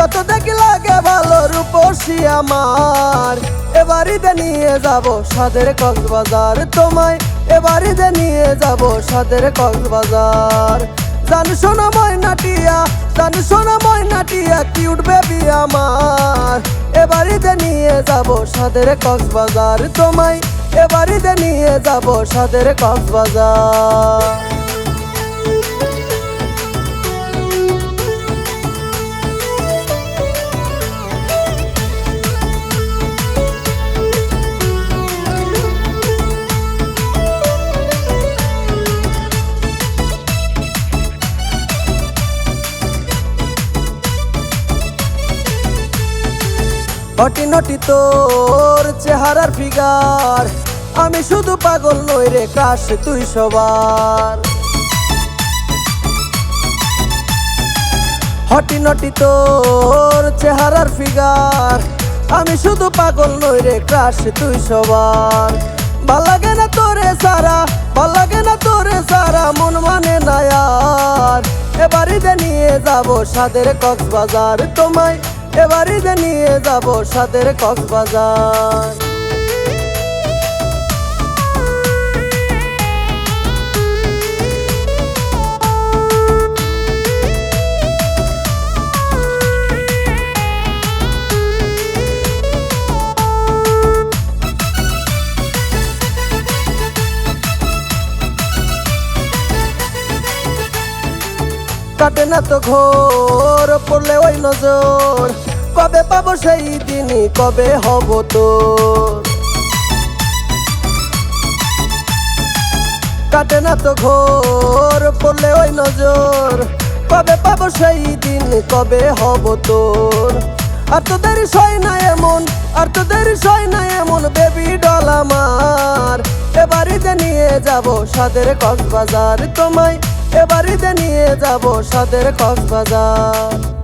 যত দেখি লাগে ভালো রূপসী আমার, এবারিতে নিয়ে যাব সাদের কক্সবাজার, তোমায় এবারিতে নিয়ে যাব সাদের কক্সবাজার। জান শোনা ময়নাটিয়া, জান শোনা ময়নাটিয়া, কিউট বেবি আমার, এবারিতে নিয়ে যাব সাদের কক্সবাজার, তোমায় এবারিতে নিয়ে যাব সাদের কক্সবাজার। হটি নটি তোর চেহারার ফিগার, আমি শুধু পাগল নই রে ক্রাশ তুই সবার। হটি নটি তোর চেহারার ফিগার, আমি শুধু পাগল নই রে ক্রাশ তুই সবার। ভাল লাগে না তোরে সারা, ভাল লাগে না তোরে সারা, মন মানে না আর, এবারিতে নিয়ে যাব সাদের কক্সবাজার, তোমায় এবারিতে নিয়ে যাব সাদের কক্সবাজার। কাটে না তো ঘোর পড়লে ওই নজর, কবে পাবো সেই দিনই, কবে হব তোর। কাটে না তো ঘোর পড়লে ওই নজর, কবে পাবো সেই দিন, কবে হব তোর। আর তো দেরি সয় না এমন, আর তো দেরি সয় না এমন, বেবি ডল আমার, এবারিতে নিয়ে যাব সাদের কক্সবাজার, তোমায় এবারিতে নিয়ে যাব সাদের কক্সবাজার।